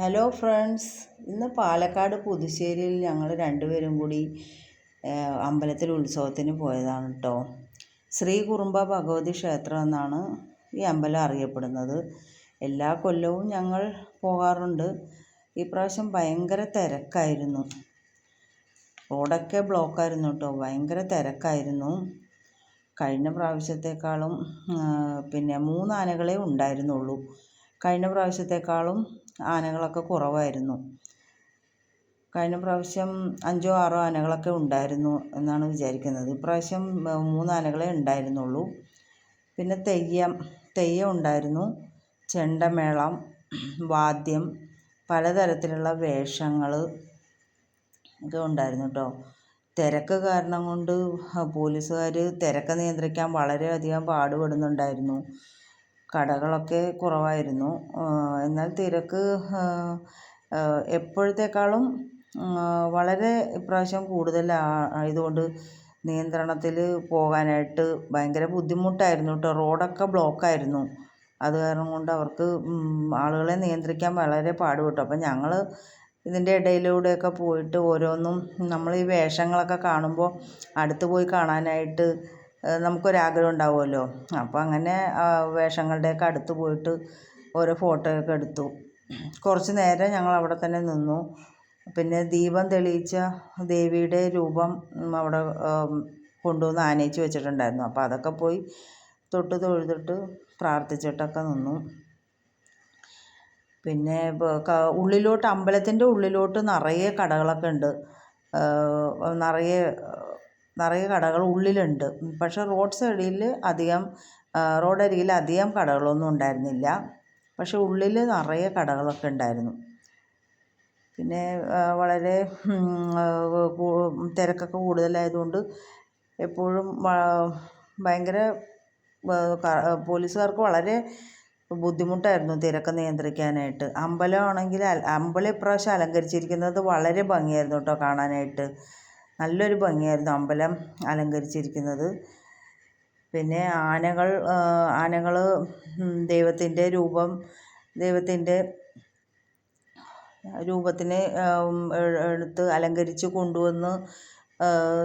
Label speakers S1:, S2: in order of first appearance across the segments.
S1: Hello friends, ഇന്ന് പാലക്കാട് പുതുശ്ശേരിയിൽ ഞങ്ങൾ രണ്ടുപേരും കൂടി അമ്പലത്തിൽ ഉത്സവത്തിന് പോയതാണ് കേട്ടോ. ശ്രീ കുറുമ്പ ഭഗവതി ക്ഷേത്രം എന്നാണ് ഈ അമ്പലം അറിയപ്പെടുന്നത്. എല്ലാ കൊല്ലവും ഞങ്ങൾ പോകാറുണ്ട്. ഈ പ്രാവശ്യം ഭയങ്കര തിരക്കായിരുന്നു. റോഡൊക്കെ ബ്ലോക്കായിരുന്നു കേട്ടോ, ഭയങ്കര തിരക്കായിരുന്നു. കഴിഞ്ഞ പ്രാവശ്യത്തെക്കാളും പിന്നെ 3 ആനകളെ ഉണ്ടായിരുന്നുള്ളൂ. കഴിഞ്ഞ പ്രാവശ്യത്തെക്കാളും ആനകളൊക്കെ കുറവായിരുന്നു. കഴിഞ്ഞ പ്രാവശ്യം 5 6 ആനകളൊക്കെ ഉണ്ടായിരുന്നു എന്നാണ് വിചാരിക്കുന്നത്. ഇപ്രാവശ്യം 3 ആനകളെ ഉണ്ടായിരുന്നുള്ളൂ. പിന്നെ തെയ്യം ഉണ്ടായിരുന്നു, ചെണ്ടമേളം, വാദ്യം, പലതരത്തിലുള്ള വേഷങ്ങൾ ഒക്കെ ഉണ്ടായിരുന്നു കേട്ടോ. തിരക്ക് കാരണം കൊണ്ട് പോലീസുകാർ തിരക്ക് നിയന്ത്രിക്കാൻ വളരെയധികം പാടുപെടുന്നുണ്ടായിരുന്നു. കടകളൊക്കെ കുറവായിരുന്നു. എന്നാൽ തിരക്ക് എപ്പോഴത്തേക്കാളും വളരെ ഇപ്രാവശ്യം കൂടുതലായതുകൊണ്ട് നിയന്ത്രണത്തിൽ പോകാനായിട്ട് ഭയങ്കര ബുദ്ധിമുട്ടായിരുന്നു കേട്ടോ. റോഡൊക്കെ ബ്ലോക്കായിരുന്നു. അത് കാരണം കൊണ്ട് അവർക്ക് ആളുകളെ നിയന്ത്രിക്കാൻ വളരെ പാടുപെട്ടു. അപ്പം ഞങ്ങൾ ഇതിൻ്റെ ഇടയിലൂടെയൊക്കെ പോയിട്ട് ഓരോന്നും നമ്മൾ ഈ വേഷങ്ങളൊക്കെ കാണുമ്പോൾ അടുത്ത് പോയി കാണാനായിട്ട് നമുക്കൊരാഗ്രഹം ഉണ്ടാവുമല്ലോ. അപ്പോൾ അങ്ങനെ വേഷങ്ങളുടെയൊക്കെ അടുത്ത് പോയിട്ട് ഓരോ ഫോട്ടോയൊക്കെ എടുത്തു. കുറച്ച് നേരം ഞങ്ങൾ അവിടെ തന്നെ നിന്നു. പിന്നെ ദീപം തെളിയിച്ച ദേവിയുടെ രൂപം അവിടെ കൊണ്ടുവന്ന് ആനയിച്ച് വെച്ചിട്ടുണ്ടായിരുന്നു. അപ്പോൾ അതൊക്കെ പോയി തൊഴുതിട്ട് പ്രാർത്ഥിച്ചിട്ടൊക്കെ നിന്നു. പിന്നെ ഉള്ളിലോട്ട്, അമ്പലത്തിൻ്റെ ഉള്ളിലോട്ട് നിറയെ കടകളൊക്കെ ഉണ്ട്. നിറയെ കടകൾ ഉള്ളിലുണ്ട്. പക്ഷേ റോഡരികിൽ അധികം കടകളൊന്നും ഉണ്ടായിരുന്നില്ല. പക്ഷേ ഉള്ളിൽ നിറയെ കടകളൊക്കെ ഉണ്ടായിരുന്നു. പിന്നെ വളരെ തിരക്കൊക്കെ കൂടുതലായതുകൊണ്ട് എപ്പോഴും ഭയങ്കര പോലീസുകാർക്ക് വളരെ ബുദ്ധിമുട്ടായിരുന്നു തിരക്ക് നിയന്ത്രിക്കാനായിട്ട്. അമ്പലം ഇപ്രാവശ്യം അലങ്കരിച്ചിരിക്കുന്നത് വളരെ ഭംഗിയായിരുന്നു കേട്ടോ കാണാനായിട്ട്. നല്ലൊരു ഭംഗിയായിരുന്നു അമ്പലം അലങ്കരിച്ചിരിക്കുന്നത്. പിന്നെ ആനകൾ ദൈവത്തിൻ്റെ രൂപത്തിന് എടുത്ത് അലങ്കരിച്ച് കൊണ്ടുവന്ന്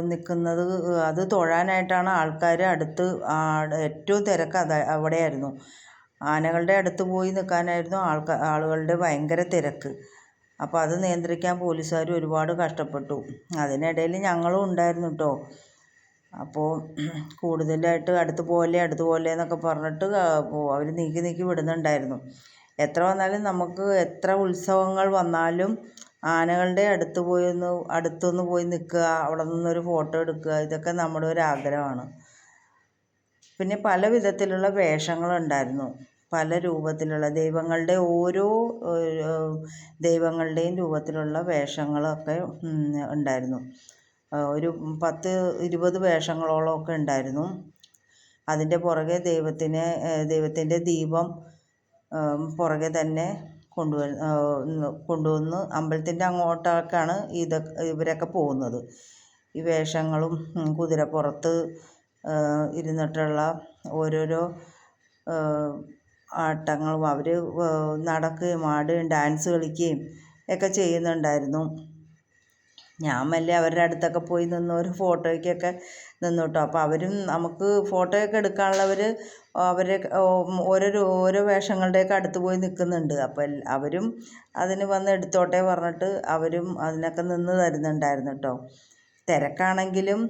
S1: നിൽക്കുന്നത്, അത് തൊഴാനായിട്ടാണ് ആൾക്കാർ ഏറ്റവും തിരക്ക് അവിടെയായിരുന്നു. ആനകളുടെ അടുത്ത് പോയി നിൽക്കാനായിരുന്നു ആളുകളുടെ ഭയങ്കര തിരക്ക്. അപ്പോൾ അത് നിയന്ത്രിക്കാൻ പോലീസുകാർ ഒരുപാട് കഷ്ടപ്പെട്ടു. അതിനിടയിൽ ഞങ്ങളും ഉണ്ടായിരുന്നു കേട്ടോ. അപ്പോൾ കൂടുതലായിട്ട് അടുത്ത് പോലെ എന്നൊക്കെ പറഞ്ഞിട്ട് അവർ നീക്കി വിടുന്നുണ്ടായിരുന്നു. എത്ര വന്നാലും നമുക്ക് എത്ര ഉത്സവങ്ങൾ വന്നാലും ആനകളുടെ അടുത്തൊന്ന് പോയി നിൽക്കുക, അവിടെ നിന്നൊരു ഫോട്ടോ എടുക്കുക, ഇതൊക്കെ നമ്മുടെ ഒരു ആഗ്രഹമാണ്. പിന്നെ പല വിധത്തിലുള്ള വേഷങ്ങളുണ്ടായിരുന്നു. പല രൂപത്തിലുള്ള ദൈവങ്ങളുടെയും രൂപത്തിലുള്ള വേഷങ്ങളൊക്കെ ഉണ്ടായിരുന്നു. ഒരു 10-20 വേഷങ്ങളോളമൊക്കെ ഉണ്ടായിരുന്നു. അതിൻ്റെ പുറകെ ദൈവത്തിൻ്റെ ദീപം പുറകെ തന്നെ കൊണ്ടുവന്ന് അമ്പലത്തിൻ്റെ അങ്ങോട്ടേക്കാണ് ഇവരൊക്കെ പോകുന്നത്. ഈ വേഷങ്ങളും കുതിരപ്പുറത്ത് ഇരുന്നിട്ടുള്ള ഓരോരോ ആട്ടങ്ങളും അവർ നടക്കുകയും ആടുകയും ഡാൻസ് കളിക്കുകയും ഒക്കെ ചെയ്യുന്നുണ്ടായിരുന്നു. ഞാൻ മെല്ലെ അവരുടെ അടുത്തൊക്കെ പോയി നിന്ന് ഒരു ഫോട്ടോയ്ക്കൊക്കെ നിന്നു കേട്ടോ. അപ്പോൾ അവരും നമുക്ക് ഫോട്ടോയൊക്കെ എടുക്കാനുള്ളവർ ഓരോ വേഷങ്ങളുടെയൊക്കെ അടുത്ത് പോയി നിൽക്കുന്നുണ്ട്. അപ്പോൾ അവരും അതിന് വന്ന് എടുത്തോട്ടെ പറഞ്ഞിട്ട് അവരും അതിനൊക്കെ നിന്ന് തരുന്നുണ്ടായിരുന്നു കേട്ടോ. തിരക്കാണെങ്കിലും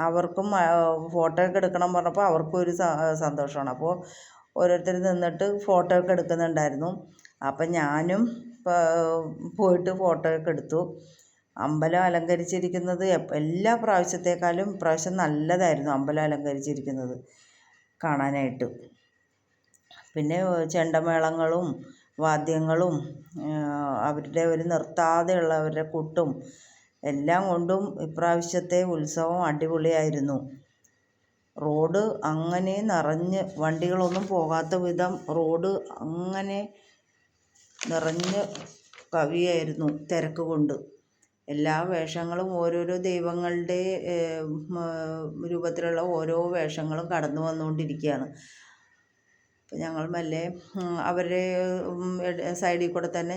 S1: അവർക്കും ഫോട്ടോയൊക്കെ എടുക്കണം പറഞ്ഞപ്പോൾ അവർക്കും ഒരു സന്തോഷമാണ്. അപ്പോൾ ഓരോരുത്തർ നിന്നിട്ട് ഫോട്ടോ ഒക്കെ എടുക്കുന്നുണ്ടായിരുന്നു. അപ്പം ഞാനും പോയിട്ട് ഫോട്ടോയൊക്കെ എടുത്തു. അമ്പലം അലങ്കരിച്ചിരിക്കുന്നത് എല്ലാ പ്രാവശ്യത്തേക്കാളും ഇപ്രാവശ്യം നല്ലതായിരുന്നു അമ്പലം അലങ്കരിച്ചിരിക്കുന്നത് കാണാനായിട്ട്. പിന്നെ ചെണ്ടമേളങ്ങളും വാദ്യങ്ങളും അവരുടെ നിർത്താതെയുള്ള അവരുടെ കൊട്ടും എല്ലാം കൊണ്ടും ഇപ്രാവശ്യത്തെ ഉത്സവം അടിപൊളിയായിരുന്നു. റോഡ് അങ്ങനെ നിറഞ്ഞ്, വണ്ടികളൊന്നും പോകാത്ത വിധം റോഡ് അങ്ങനെ നിറഞ്ഞ് കവിയായിരുന്നു തിരക്ക് കൊണ്ട്. എല്ലാ വേഷങ്ങളും ഓരോരോ ദൈവങ്ങളുടെ രൂപത്തിലുള്ള ഓരോ വേഷങ്ങളും കടന്നു വന്നുകൊണ്ടിരിക്കുകയാണ്. അപ്പോൾ ഞങ്ങൾ മെല്ലെ അവരുടെ സൈഡിൽ കൂടെ തന്നെ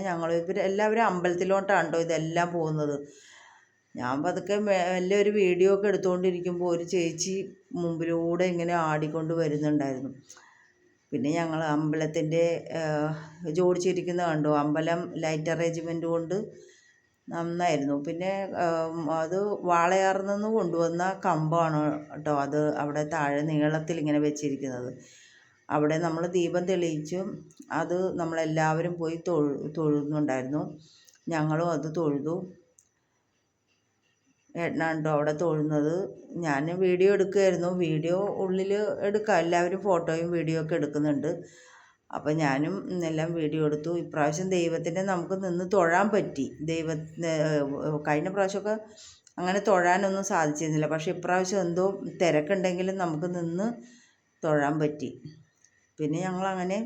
S1: എല്ലാവരും അമ്പലത്തിലോട്ടാണ് കേട്ടോ ഇതെല്ലാം പോകുന്നത്. ഞാൻ പതുക്കെ മെല്ലെ ഒരു വീഡിയോ ഒക്കെ എടുത്തുകൊണ്ടിരിക്കുമ്പോൾ ഒരു ചേച്ചി മുമ്പിലൂടെ ഇങ്ങനെ ആടിക്കൊണ്ട് വരുന്നുണ്ടായിരുന്നു. പിന്നെ ഞങ്ങൾ അമ്പലത്തിൻ്റെ ജോഡിച്ചിരിക്കുന്ന കണ്ടു. അമ്പലം ലൈറ്റ് അറേഞ്ച്മെൻറ്റ് കൊണ്ട് നന്നായിരുന്നു. പിന്നെ അത് വാളയാറിൽ നിന്ന് കൊണ്ടുവന്ന കമ്പാണ് കേട്ടോ അത് അവിടെ താഴെ നീളത്തിൽ ഇങ്ങനെ വെച്ചിരിക്കുന്നത്. അവിടെ നമ്മൾ ദീപം തെളിയിച്ചു. അത് നമ്മളെല്ലാവരും പോയി തൊഴുന്നുണ്ടായിരുന്നു. ഞങ്ങളും അത് തൊഴുതു. ഏട്ടനാണ് കേട്ടോ അവിടെ തൊഴുന്നത്. ഞാൻ വീഡിയോ എടുക്കുമായിരുന്നു. വീഡിയോ ഉള്ളിൽ എടുക്കാം, എല്ലാവരും ഫോട്ടോയും വീഡിയോ ഒക്കെ എടുക്കുന്നുണ്ട്. അപ്പം ഞാനും എല്ലാം വീഡിയോ എടുത്തു. ഇപ്രാവശ്യം ദൈവത്തിൻ്റെ നമുക്ക് നിന്ന് തൊഴാൻ പറ്റി. കഴിഞ്ഞ പ്രാവശ്യമൊക്കെ അങ്ങനെ തൊഴാനൊന്നും സാധിച്ചിരുന്നില്ല. പക്ഷേ ഇപ്രാവശ്യം എന്തോ തിരക്കുണ്ടെങ്കിലും നമുക്ക് നിന്ന് തൊഴാൻ പറ്റി. പിന്നെ ഞങ്ങളങ്ങനെ